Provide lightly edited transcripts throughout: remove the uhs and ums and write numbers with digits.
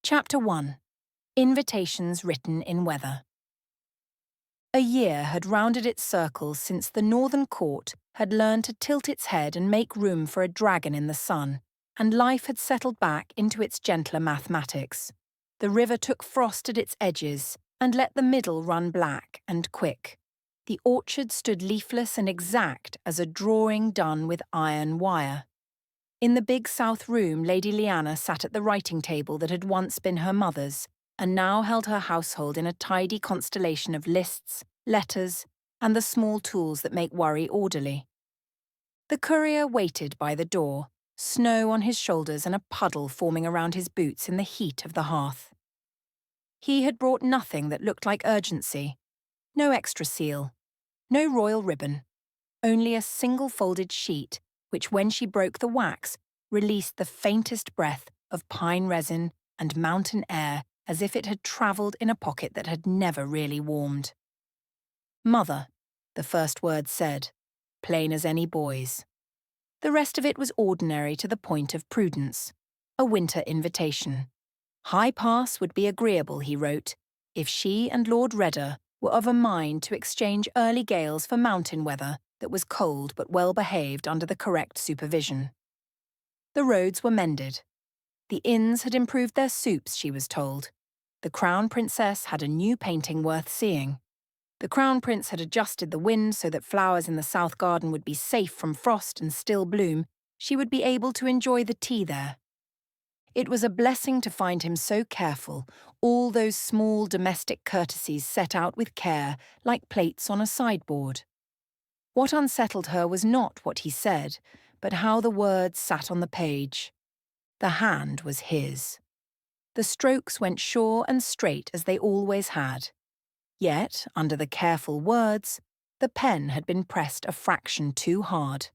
Chapter 1. Invitations Written in Weather. A year had rounded its circle since the northern court had learned to tilt its head and make room for a dragon in the sun, and life had settled back into its gentler mathematics. The river took frost at its edges and let the middle run black and quick. The orchard stood leafless and exact as a drawing done with iron wire. In the big south room, Lady Lyanna sat at the writing table that had once been her mother's, and now held her household in a tidy constellation of lists, letters, and the small tools that make worry orderly. The courier waited by the door, snow on his shoulders and a puddle forming around his boots in the heat of the hearth. He had brought nothing that looked like urgency. No extra seal, no royal ribbon, only a single-folded sheet which, when she broke the wax, released the faintest breath of pine resin and mountain air as if it had travelled in a pocket that had never really warmed. "Mother," the first word said, plain as any boy's. The rest of it was ordinary to the point of prudence. A winter invitation. High Pass would be agreeable, he wrote, if she and Lord Redder were of a mind to exchange early gales for mountain weather that was cold but well-behaved under the correct supervision. The roads were mended. The inns had improved their soups, she was told. The Crown Princess had a new painting worth seeing. The Crown Prince had adjusted the wind so that flowers in the south garden would be safe from frost and still bloom. She would be able to enjoy the tea there. It was a blessing to find him so careful, all those small domestic courtesies set out with care, like plates on a sideboard. What unsettled her was not what he said, but how the words sat on the page. The hand was his. The strokes went sure and straight as they always had. Yet, under the careful words, the pen had been pressed a fraction too hard.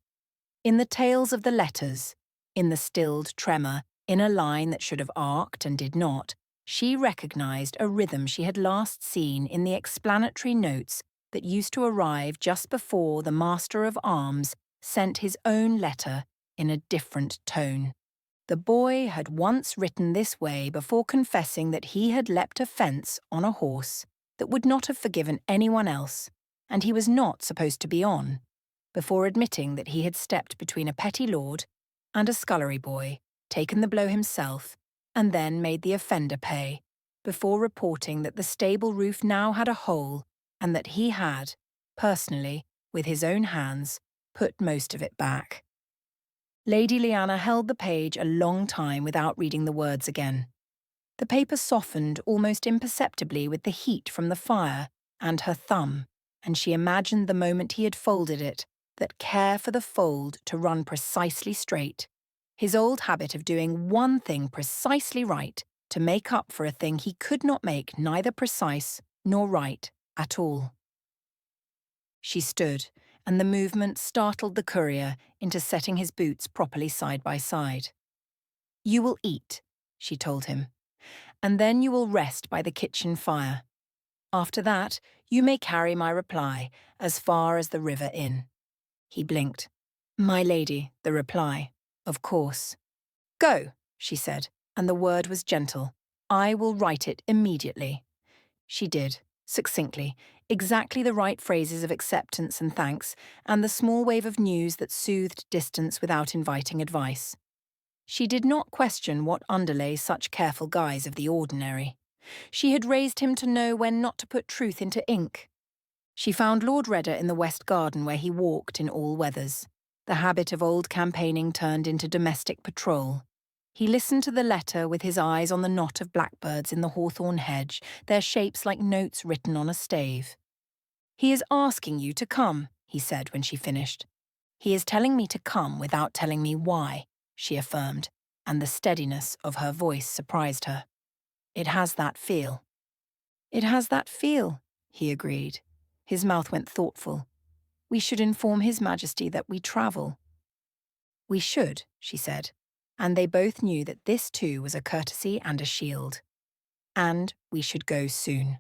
In the tails of the letters, in the stilled tremor, in a line that should have arced and did not, she recognized a rhythm she had last seen in the explanatory notes that used to arrive just before the Master of Arms sent his own letter in a different tone. The boy had once written this way before confessing that he had leapt a fence on a horse that would not have forgiven anyone else, and he was not supposed to be on, before admitting that he had stepped between a petty lord and a scullery boy, taken the blow himself, and then made the offender pay, before reporting that the stable roof now had a hole and that he had, personally, with his own hands, put most of it back. Lady Lyanna held the page a long time without reading the words again. The paper softened almost imperceptibly with the heat from the fire and her thumb, and she imagined the moment he had folded it, that care for the fold to run precisely straight, his old habit of doing one thing precisely right to make up for a thing he could not make neither precise nor right at all. She stood, and the movement startled the courier into setting his boots properly side by side. "You will eat," she told him, "and then you will rest by the kitchen fire. After that, you may carry my reply as far as the river inn." He blinked. "My lady, the reply, of course." "Go," she said, and the word was gentle. "I will write it immediately." She did, succinctly, exactly the right phrases of acceptance and thanks, and the small wave of news that soothed distance without inviting advice. She did not question what underlay such careful guise of the ordinary. She had raised him to know when not to put truth into ink. She found Lord Redder in the West Garden where he walked in all weathers. The habit of old campaigning turned into domestic patrol. He listened to the letter with his eyes on the knot of blackbirds in the hawthorn hedge, their shapes like notes written on a stave. "He is asking you to come," he said when she finished. "He is telling me to come without telling me why," she affirmed, and the steadiness of her voice surprised her. "It has that feel." "It has that feel," he agreed. His mouth went thoughtful. "We should inform His Majesty that we travel." "We should," she said, and they both knew that this too was a courtesy and a shield. "And we should go soon."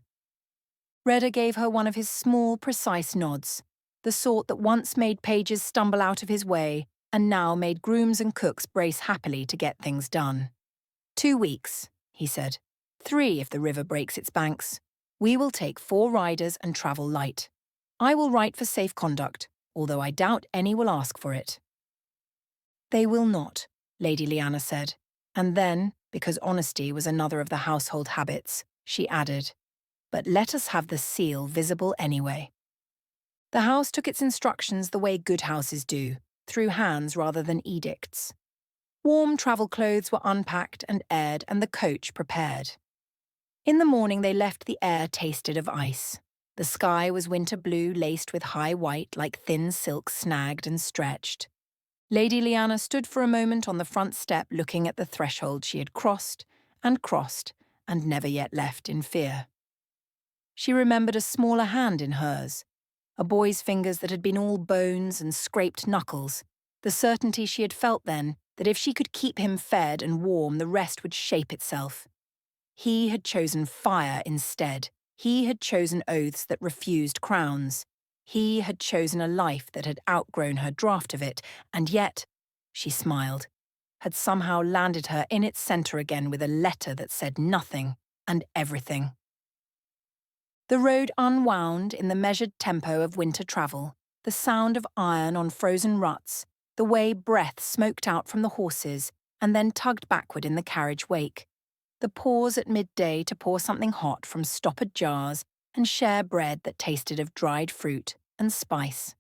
Redder gave her one of his small, precise nods, the sort that once made pages stumble out of his way and now made grooms and cooks brace happily to get things done. 2 weeks, he said. 3 if the river breaks its banks. We will take 4 riders and travel light. I will write for safe conduct, although I doubt any will ask for it. They will not, Lady Lyanna said, and then, because honesty was another of the household habits, she added, but let us have the seal visible anyway. The house took its instructions the way good houses do, through hands rather than edicts. Warm travel clothes were unpacked and aired and the coach prepared. In the morning they left the air tasted of ice. The sky was winter blue laced with high white like thin silk snagged and stretched. Lady Lyanna stood for a moment on the front step looking at the threshold she had crossed and never yet left in fear. She remembered a smaller hand in hers, a boy's fingers that had been all bones and scraped knuckles, the certainty she had felt then that if she could keep him fed and warm, the rest would shape itself. He had chosen fire instead. He had chosen oaths that refused crowns. He had chosen a life that had outgrown her draft of it, and yet, she smiled, had somehow landed her in its centre again with a letter that said nothing and everything. The road unwound in the measured tempo of winter travel, the sound of iron on frozen ruts, the way breath smoked out from the horses and then tugged backward in the carriage wake, the pause at midday to pour something hot from stoppered jars and share bread that tasted of dried fruit and spice.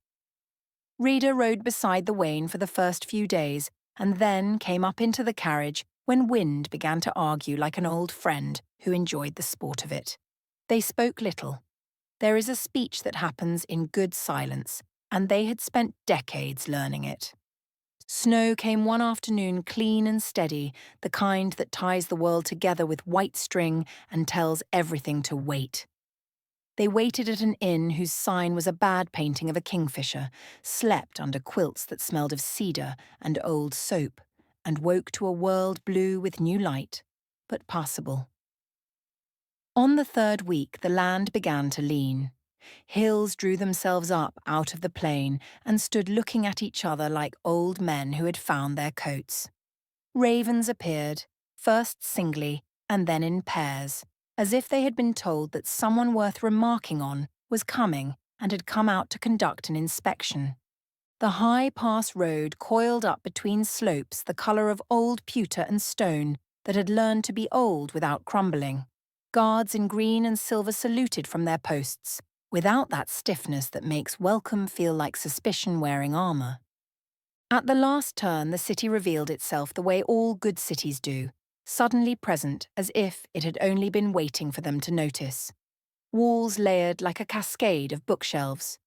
Reader rode beside the wain for the first few days and then came up into the carriage when Wind began to argue like an old friend who enjoyed the sport of it. They spoke little. There is a speech that happens in good silence, and they had spent decades learning it. Snow came one afternoon clean and steady, the kind that ties the world together with white string and tells everything to wait. They waited at an inn whose sign was a bad painting of a kingfisher, slept under quilts that smelled of cedar and old soap, and woke to a world blue with new light, but passable. On the 3rd week, the land began to lean. Hills drew themselves up out of the plain and stood looking at each other like old men who had found their coats. Ravens appeared, first singly and then in pairs, as if they had been told that someone worth remarking on was coming and had come out to conduct an inspection. The high pass road coiled up between slopes the colour of old pewter and stone that had learned to be old without crumbling. Guards in green and silver saluted from their posts, without that stiffness that makes welcome feel like suspicion wearing armour. At the last turn, the city revealed itself the way all good cities do, suddenly present as if it had only been waiting for them to notice. Walls layered like a cascade of bookshelves.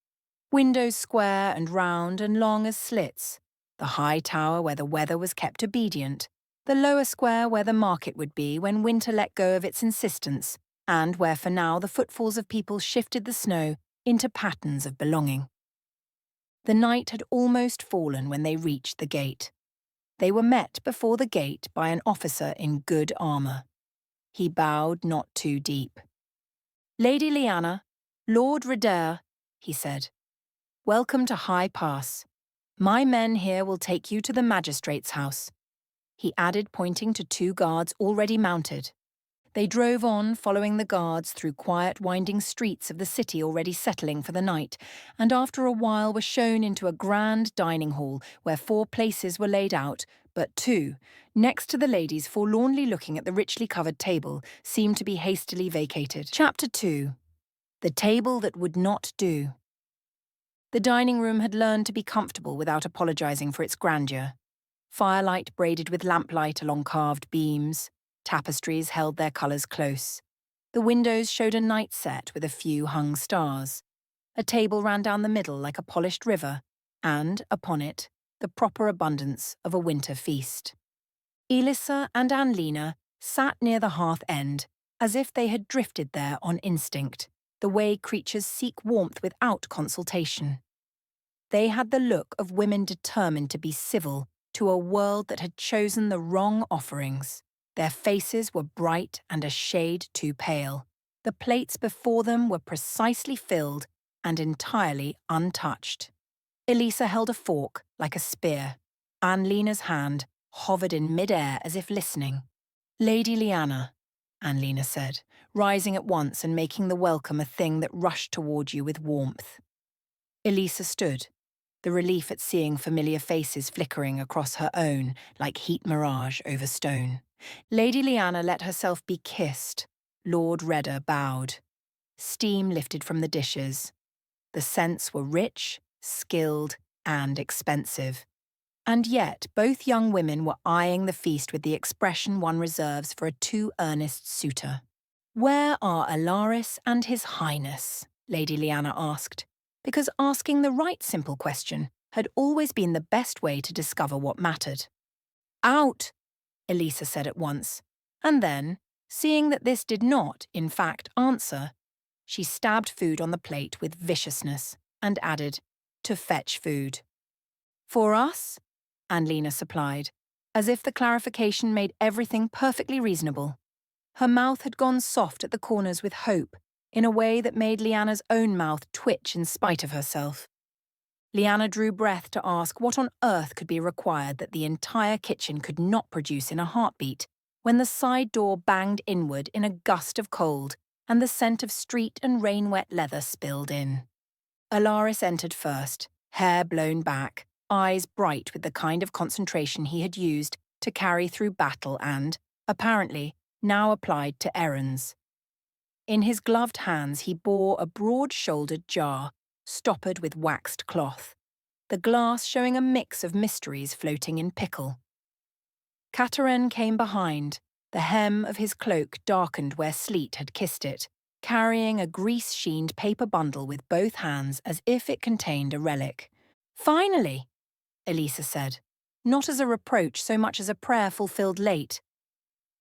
Windows square and round and long as slits. The high tower where the weather was kept obedient. The lower square where the market would be when winter let go of its insistence, and where for now the footfalls of people shifted the snow into patterns of belonging. The night had almost fallen when they reached the gate. They were met before the gate by an officer in good armour. He bowed not too deep. "Lady Lyanna, Lord Reader," he said. "Welcome to High Pass. My men here will take you to the magistrate's house," he added, pointing to 2 guards already mounted. They drove on, following the guards through quiet, winding streets of the city already settling for the night, and after a while were shown into a grand dining hall where 4 places were laid out, but 2, next to the ladies forlornly looking at the richly covered table, seemed to be hastily vacated. Chapter 2. The Table That Would Not Do. The dining room had learned to be comfortable without apologising for its grandeur. Firelight braided with lamplight along carved beams. Tapestries held their colours close. The windows showed a night set with a few hung stars. A table ran down the middle like a polished river, and, upon it, the proper abundance of a winter feast. Elissa and Annlena sat near the hearth end, as if they had drifted there on instinct, the way creatures seek warmth without consultation. They had the look of women determined to be civil to a world that had chosen the wrong offerings. Their faces were bright and a shade too pale. The plates before them were precisely filled and entirely untouched. Elissa held a fork like a spear. Annlena's hand hovered in mid-air as if listening. "Lady Lyanna," Annalena said, rising at once and making the welcome a thing that rushed toward you with warmth. Elisa stood, the relief at seeing familiar faces flickering across her own like heat mirage over stone. Lady Lyanna let herself be kissed. Lord Redder bowed. Steam lifted from the dishes. The scents were rich, skilled, and expensive. And yet, both young women were eyeing the feast with the expression one reserves for a too earnest suitor. "Where are Alaris and His Highness?" Lady Lyanna asked, because asking the right simple question had always been the best way to discover what mattered. "Out," Elisa said at once, and then, seeing that this did not, in fact, answer, she stabbed food on the plate with viciousness and added, "To fetch food." "For us?" Annalena supplied, as if the clarification made everything perfectly reasonable. Her mouth had gone soft at the corners with hope, in a way that made Lyanna's own mouth twitch in spite of herself. Lyanna drew breath to ask what on earth could be required that the entire kitchen could not produce in a heartbeat, when the side door banged inward in a gust of cold and the scent of street and rain-wet leather spilled in. Alaris entered first, hair blown back, eyes bright with the kind of concentration he had used to carry through battle and, apparently, now applied to errands. In his gloved hands he bore a broad-shouldered jar, stoppered with waxed cloth, the glass showing a mix of mysteries floating in pickle. Katerin came behind, the hem of his cloak darkened where sleet had kissed it, carrying a grease-sheened paper bundle with both hands as if it contained a relic. "Finally," Elisa said, not as a reproach so much as a prayer fulfilled late.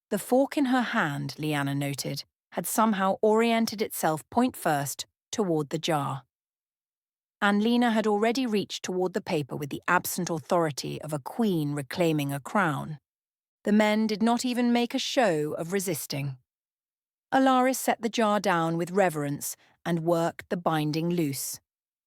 The fork in her hand, Lyanna noted, had somehow oriented itself point first toward the jar. Annalena had already reached toward the paper with the absent authority of a queen reclaiming a crown. The men did not even make a show of resisting. Alaris set the jar down with reverence and worked the binding loose.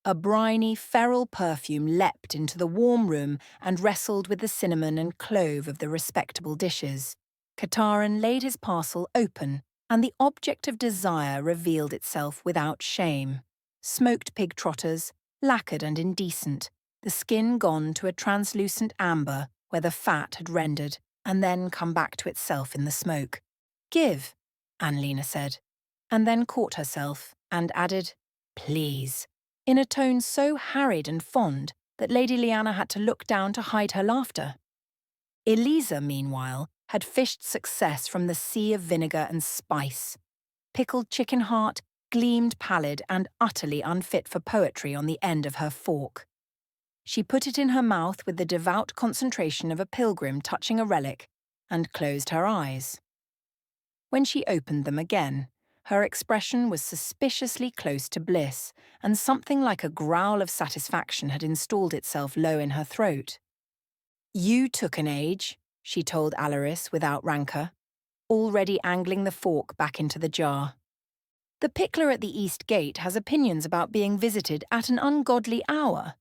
A briny, feral perfume leapt into the warm room and wrestled with the cinnamon and clove of the respectable dishes. Katerin laid his parcel open, and the object of desire revealed itself without shame. Smoked pig trotters, lacquered and indecent, the skin gone to a translucent amber where the fat had rendered and then come back to itself in the smoke. "Give," Annalena said, and then caught herself and added, "Please," in a tone so harried and fond that Lady Lyanna had to look down to hide her laughter. Elisa, meanwhile, had fished success from the sea of vinegar and spice. Pickled chicken heart gleamed pallid and utterly unfit for poetry on the end of her fork. She put it in her mouth with the devout concentration of a pilgrim touching a relic and closed her eyes. When she opened them again, her expression was suspiciously close to bliss, and something like a growl of satisfaction had installed itself low in her throat. "You took an age," she told Alaris without rancour, already angling the fork back into the jar. "The pickler at the East Gate has opinions about being visited at an ungodly hour,"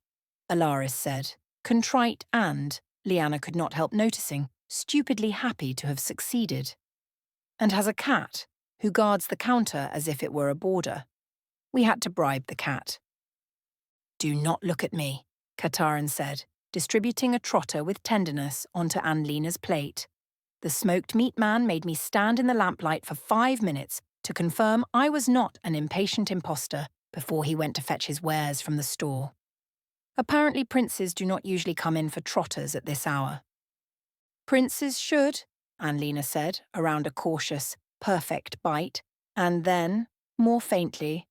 Alaris said, contrite and, Lyanna could not help noticing, stupidly happy to have succeeded. "And has a cat, who guards the counter as if it were a boarder. We had to bribe the cat." "Do not look at me," Katerin said, distributing a trotter with tenderness onto Annalena's plate. "The smoked meat man made me stand in the lamplight for 5 minutes to confirm I was not an impatient impostor before he went to fetch his wares from the store. Apparently princes do not usually come in for trotters at this hour." "Princes should," Annalena said, around a cautious, perfect bite, and then, more faintly,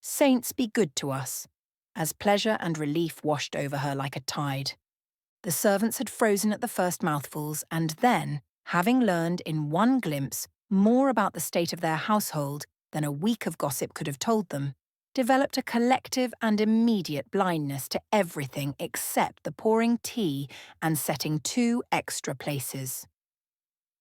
"Saints be good to us," as pleasure and relief washed over her like a tide. The servants had frozen at the first mouthfuls and then, having learned in one glimpse more about the state of their household than a week of gossip could have told them, developed a collective and immediate blindness to everything except the pouring tea and setting 2 extra places.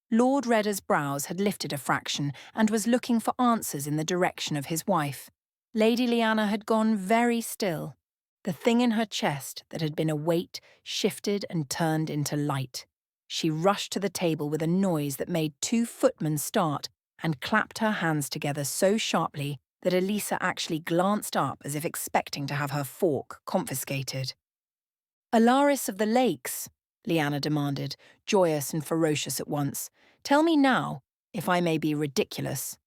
Lord Redder's brows had lifted a fraction and was looking for answers in the direction of his wife. Lady Lyanna had gone very still. The thing in her chest that had been a weight shifted and turned into light. She rushed to the table with a noise that made 2 footmen start and clapped her hands together so sharply that Elisa actually glanced up as if expecting to have her fork confiscated. "Alaris of the Lakes," Lyanna demanded, joyous and ferocious at once. "Tell me now, if I may be ridiculous."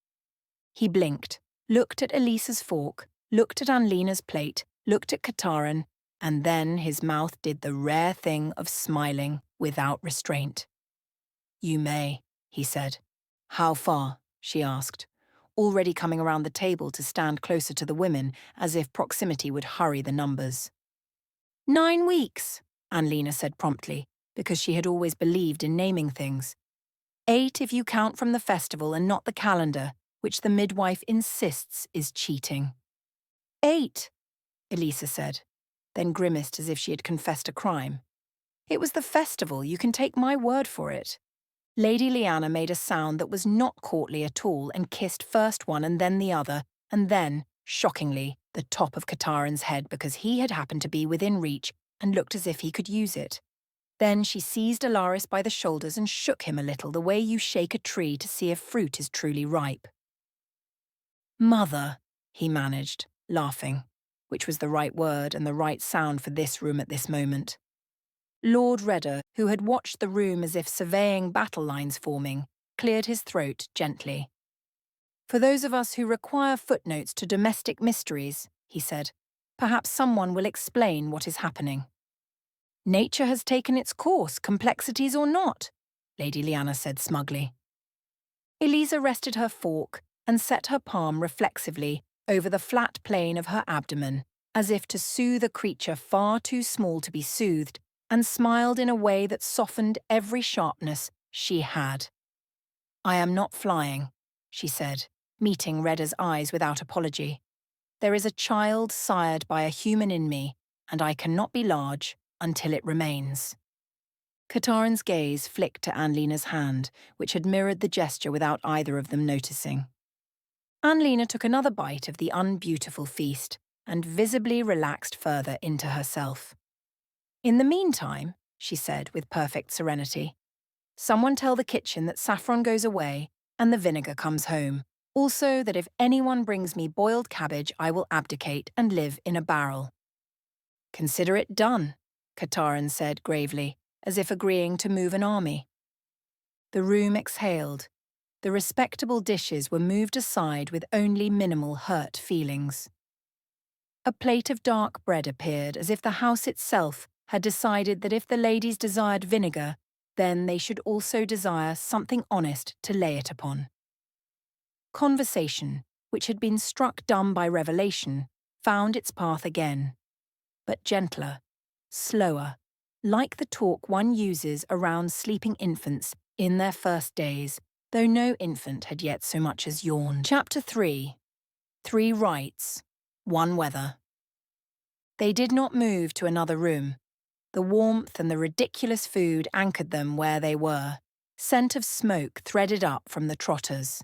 He blinked, looked at Elisa's fork, looked at Anlena's plate, looked at Katarin, and then his mouth did the rare thing of smiling without restraint. "You may," he said. "How far?" she asked, already coming around the table to stand closer to the women, as if proximity would hurry the numbers. 9 weeks, Anlena said promptly, because she had always believed in naming things. 8 if you count from the festival and not the calendar, which the midwife insists is cheating. 8, Elisa said, then grimaced as if she had confessed a crime. "It was the festival, you can take my word for it." Lady Lyanna made a sound that was not courtly at all and kissed first one and then the other, and then, shockingly, the top of Katarin's head because he had happened to be within reach and looked as if he could use it. Then she seized Alaris by the shoulders and shook him a little the way you shake a tree to see if fruit is truly ripe. "Mother," he managed, laughing, which was the right word and the right sound for this room at this moment. Lord Redder, who had watched the room as if surveying battle lines forming, cleared his throat gently. "For those of us who require footnotes to domestic mysteries," he said, "perhaps someone will explain what is happening." "Nature has taken its course, complexities or not," Lady Lyanna said smugly. Elisa rested her fork and set her palm reflexively over the flat plane of her abdomen, as if to soothe a creature far too small to be soothed, and smiled in a way that softened every sharpness she had. "I am not flying," she said, meeting Redder's eyes without apology. "There is a child sired by a human in me, and I cannot be large until it remains." Katarin's gaze flicked to Anlena's hand, which had mirrored the gesture without either of them noticing. Anlena took another bite of the unbeautiful feast and visibly relaxed further into herself. "In the meantime," she said with perfect serenity, "someone tell the kitchen that saffron goes away and the vinegar comes home. Also that if anyone brings me boiled cabbage, I will abdicate and live in a barrel." "Consider it done," Katarin said gravely, as if agreeing to move an army. The room exhaled. The respectable dishes were moved aside with only minimal hurt feelings. A plate of dark bread appeared, as if the house itself had decided that if the ladies desired vinegar, then they should also desire something honest to lay it upon. Conversation, which had been struck dumb by revelation, found its path again, but gentler, slower, like the talk one uses around sleeping infants in their first days, though no infant had yet so much as yawned. Chapter 3. 3 Rites, 1 Weather. They did not move to another room. The warmth and the ridiculous food anchored them where they were. Scent of smoke threaded up from the trotters.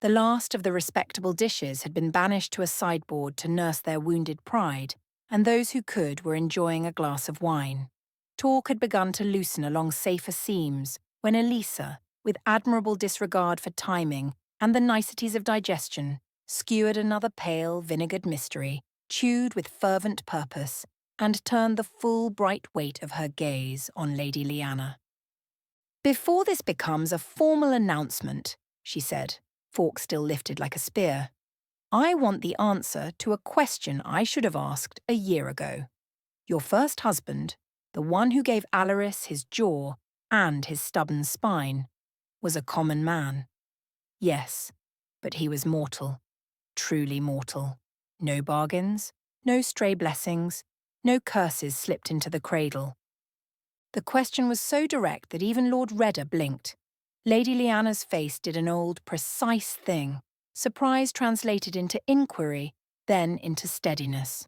The last of the respectable dishes had been banished to a sideboard to nurse their wounded pride, and those who could were enjoying a glass of wine. Talk had begun to loosen along safer seams when Elisa, with admirable disregard for timing and the niceties of digestion, skewered another pale, vinegared mystery, chewed with fervent purpose, and turned the full bright weight of her gaze on Lady Lyanna. "Before this becomes a formal announcement," she said, fork still lifted like a spear, "I want the answer to a question I should have asked a year ago. Your first husband, the one who gave Alaris his jaw and his stubborn spine, was a common man. Yes, but he was mortal, truly mortal. No bargains, no stray blessings, no curses slipped into the cradle." The question was so direct that even Lord Redder blinked. Lady Lyanna's face did an old, precise thing. Surprise translated into inquiry, then into steadiness.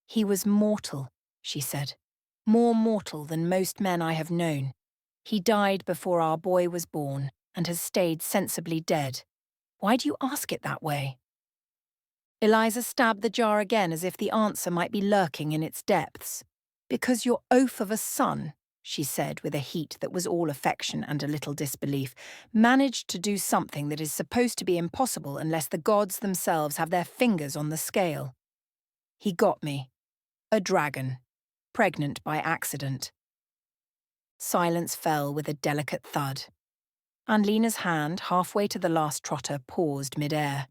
"He was mortal," she said. "More mortal than most men I have known. He died before our boy was born and has stayed sensibly dead. Why do you ask it that way?" Eliza stabbed the jar again as if the answer might be lurking in its depths. "Because your oaf of a son," she said with a heat that was all affection and a little disbelief, managed to do something that is supposed to be impossible unless the gods themselves have their fingers on the scale. He got me. A dragon. Pregnant by accident. Silence fell with a delicate thud. Anlina's hand, halfway to the last trotter, paused mid-air.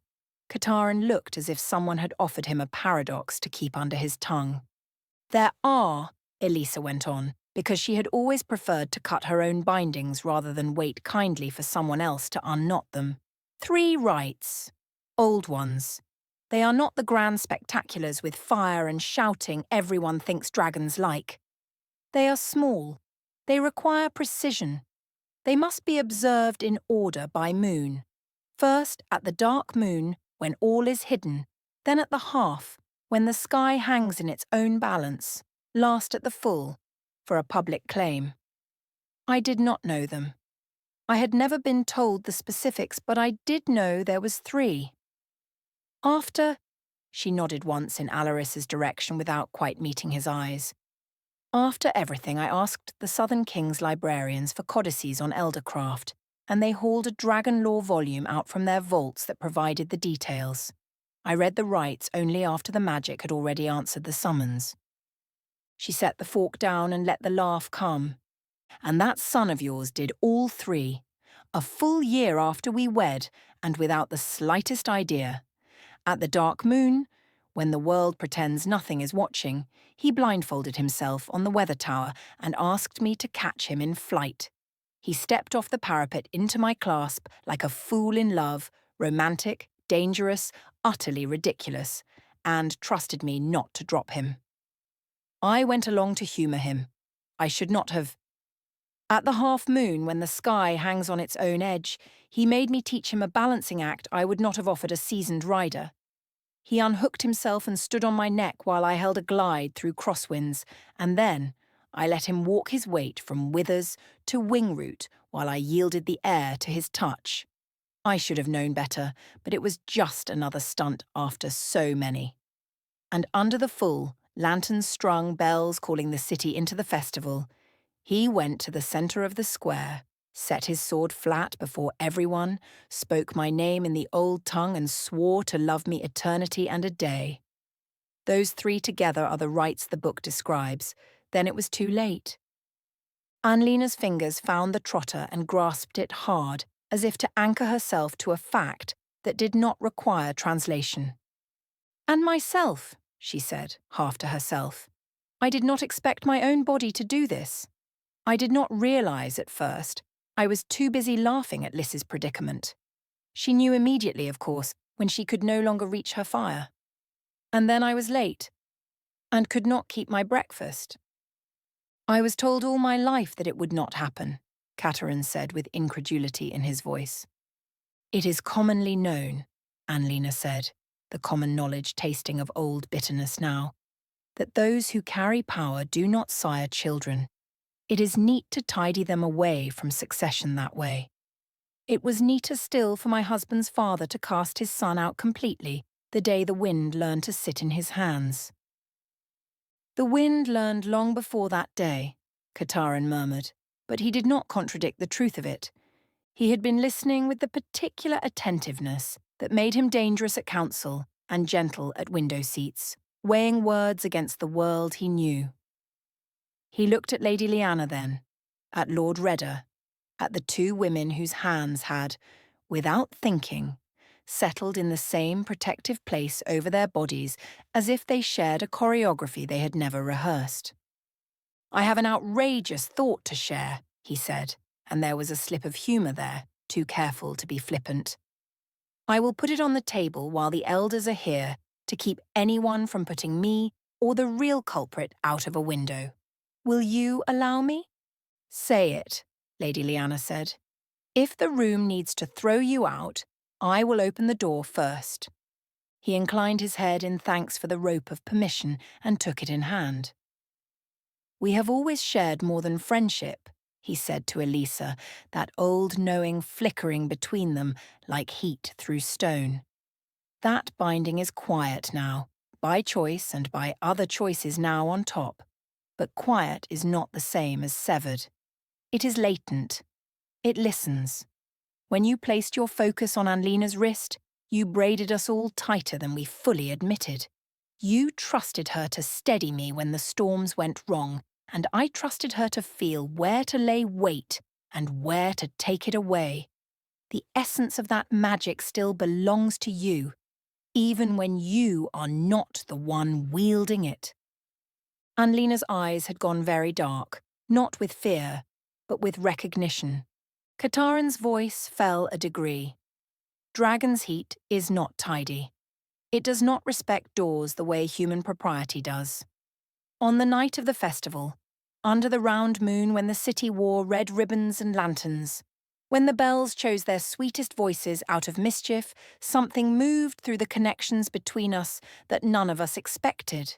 Katarin looked as if someone had offered him a paradox to keep under his tongue. There are, Elisa went on, because she had always preferred to cut her own bindings rather than wait kindly for someone else to unknot them. 3 rites. Old ones. They are not the grand spectaculars with fire and shouting everyone thinks dragons like. They are small. They require precision. They must be observed in order by moon. First at the dark moon, when all is hidden, then at the half, when the sky hangs in its own balance, last at the full, for a public claim. I did not know them. I had never been told the specifics, but I did know there was 3. After, she nodded once in Alaris's direction without quite meeting his eyes. After everything, I asked the Southern King's librarians for codices on eldercraft, and they hauled a dragon lore volume out from their vaults that provided the details. I read the rites only after the magic had already answered the summons. She set the fork down and let the laugh come. And that son of yours did all 3, a full year after we wed, and without the slightest idea. At the dark moon, when the world pretends nothing is watching, he blindfolded himself on the weather tower and asked me to catch him in flight. He stepped off the parapet into my clasp like a fool in love, romantic, dangerous, utterly ridiculous, and trusted me not to drop him. I went along to humour him. I should not have. At the half moon, when the sky hangs on its own edge, he made me teach him a balancing act I would not have offered a seasoned rider. He unhooked himself and stood on my neck while I held a glide through crosswinds, and then I let him walk his weight from withers to wing root while I yielded the air to his touch. I should have known better, but it was just another stunt after so many. And under the full, lanterns strung, bells calling the city into the festival, he went to the centre of the square, set his sword flat before everyone, spoke my name in the old tongue and swore to love me eternity and a day. Those 3 together are the rites the book describes. Then it was too late. Anlina's fingers found the trotter and grasped it hard, as if to anchor herself to a fact that did not require translation. And myself, she said, half to herself. I did not expect my own body to do this. I did not realise at first. I was too busy laughing at Liss's predicament. She knew immediately, of course, when she could no longer reach her fire. And then I was late, and could not keep my breakfast. I was told all my life that it would not happen, Katarin said with incredulity in his voice. It is commonly known, Anlina said, the common knowledge tasting of old bitterness now, that those who carry power do not sire children. It is neat to tidy them away from succession that way. It was neater still for my husband's father to cast his son out completely the day the wind learned to sit in his hands. The wind learned long before that day, Katarin murmured, but he did not contradict the truth of it. He had been listening with the particular attentiveness that made him dangerous at council and gentle at window seats, weighing words against the world he knew. He looked at Lady Lyanna then, at Lord Redder, at the 2 women whose hands had, without thinking, settled in the same protective place over their bodies as if they shared a choreography they had never rehearsed. I have an outrageous thought to share, he said, and there was a slip of humour there, too careful to be flippant. I will put it on the table while the elders are here to keep anyone from putting me or the real culprit out of a window. Will you allow me? Say it, Lady Lyanna said. If the room needs to throw you out, I will open the door first. He inclined his head in thanks for the rope of permission and took it in hand. We have always shared more than friendship, he said to Elisa, that old knowing flickering between them like heat through stone. That binding is quiet now, by choice and by other choices now on top. But quiet is not the same as severed. It is latent. It listens. When you placed your focus on Anlena's wrist, you braided us all tighter than we fully admitted. You trusted her to steady me when the storms went wrong, and I trusted her to feel where to lay weight and where to take it away. The essence of that magic still belongs to you, even when you are not the one wielding it. Anlena's eyes had gone very dark, not with fear, but with recognition. Katarin's voice fell a degree. Dragon's heat is not tidy. It does not respect doors the way human propriety does. On the night of the festival, under the round moon when the city wore red ribbons and lanterns, when the bells chose their sweetest voices out of mischief, something moved through the connections between us that none of us expected.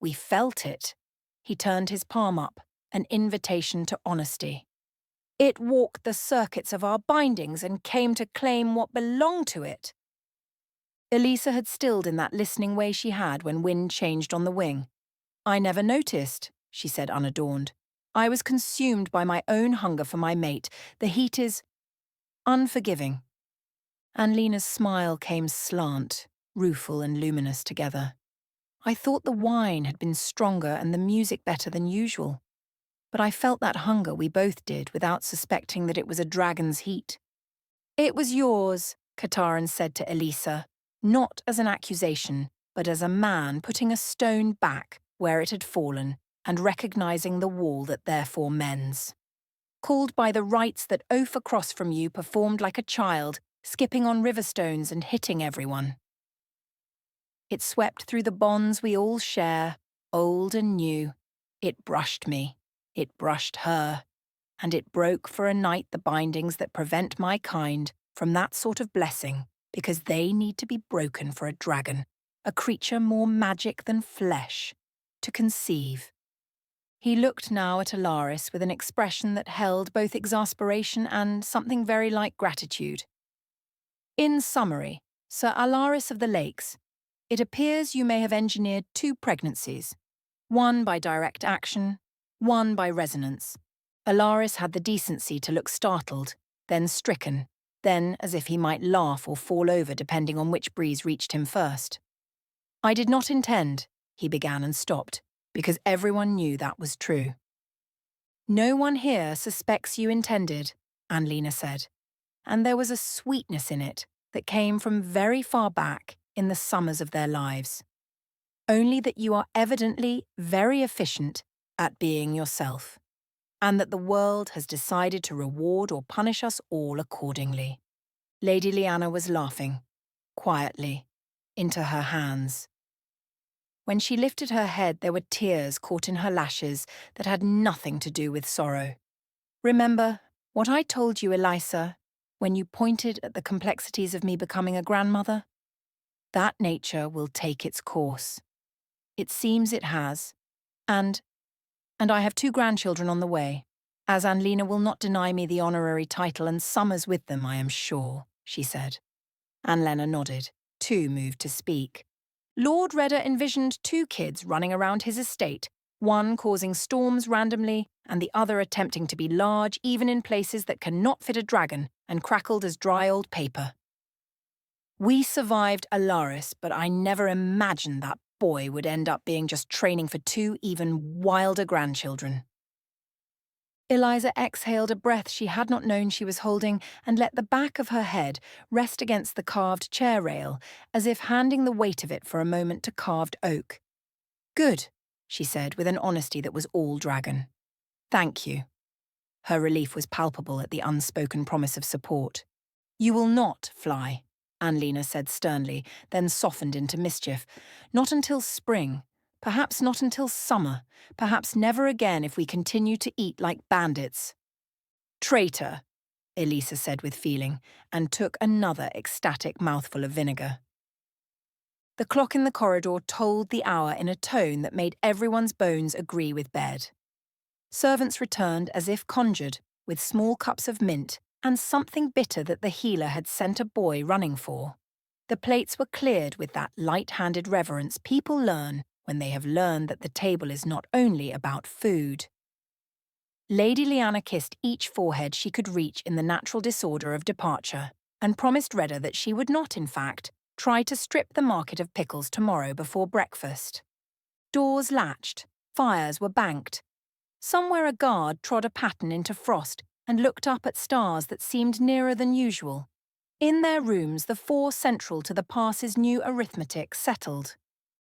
We felt it. He turned his palm up, an invitation to honesty. It walked the circuits of our bindings and came to claim what belonged to it. Elisa had stilled in that listening way she had when wind changed on the wing. I never noticed, she said unadorned. I was consumed by my own hunger for my mate. The heat is unforgiving. Anlena's smile came slant, rueful and luminous together. I thought the wine had been stronger and the music better than usual. But I felt that hunger we both did without suspecting that it was a dragon's heat. It was yours, Katarin said to Elisa, not as an accusation, but as a man putting a stone back where it had fallen and recognizing the wall that therefore mends. Called by the rites that oaf across from you performed like a child, skipping on river stones and hitting everyone. It swept through the bonds we all share, old and new. It brushed me. It brushed her, and it broke for a night the bindings that prevent my kind from that sort of blessing, because they need to be broken for a dragon, a creature more magic than flesh, to conceive. He looked now at Alaris with an expression that held both exasperation and something very like gratitude. In summary, Sir Alaris of the Lakes, it appears you may have engineered 2 pregnancies, one by direct action, one by resonance. Alaris had the decency to look startled, then stricken, then as if he might laugh or fall over depending on which breeze reached him first. I did not intend, he began and stopped, because everyone knew that was true. No one here suspects you intended, Anlena said, and there was a sweetness in it that came from very far back in the summers of their lives. Only that you are evidently very efficient at being yourself, and that the world has decided to reward or punish us all accordingly. Lady Lyanna was laughing, quietly, into her hands. When she lifted her head, there were tears caught in her lashes that had nothing to do with sorrow. Remember what I told you, Elisa, when you pointed at the complexities of me becoming a grandmother? That nature will take its course. It seems it has, and I have 2 grandchildren on the way, as Anlena will not deny me the honorary title and summers with them, I am sure, she said. Anlena nodded, too moved to speak. Lord Redder envisioned 2 kids running around his estate, one causing storms randomly and the other attempting to be large even in places that cannot fit a dragon and crackled as dry old paper. We survived Alaris, but I never imagined that boy would end up being just training for 2 even wilder grandchildren. Eliza exhaled a breath she had not known she was holding and let the back of her head rest against the carved chair rail, as if handing the weight of it for a moment to carved oak. Good, she said with an honesty that was all dragon. Thank you. Her relief was palpable at the unspoken promise of support. You will not fly, Anlena said sternly, then softened into mischief. Not until spring. Perhaps not until summer. Perhaps never again if we continue to eat like bandits. Traitor, Elisa said with feeling, and took another ecstatic mouthful of vinegar. The clock in the corridor tolled the hour in a tone that made everyone's bones agree with bed. Servants returned as if conjured, with small cups of mint and something bitter that the healer had sent a boy running for. The plates were cleared with that light-handed reverence people learn when they have learned that the table is not only about food. Lady Lyanna kissed each forehead she could reach in the natural disorder of departure, and promised Redda that she would not, in fact, try to strip the market of pickles tomorrow before breakfast. Doors latched, fires were banked. Somewhere a guard trod a pattern into frost and looked up at stars that seemed nearer than usual. In their rooms, the four central to the pass's new arithmetic settled.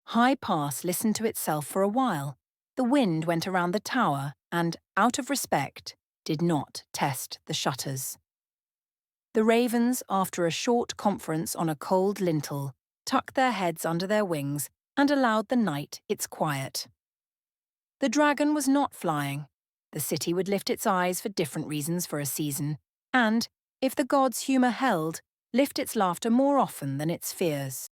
High Pass listened to itself for a while. The wind went around the tower and, out of respect, did not test the shutters. The ravens, after a short conference on a cold lintel, tucked their heads under their wings and allowed the night its quiet. The dragon was not flying. The city would lift its eyes for different reasons for a season, and, if the gods' humour held, lift its laughter more often than its fears.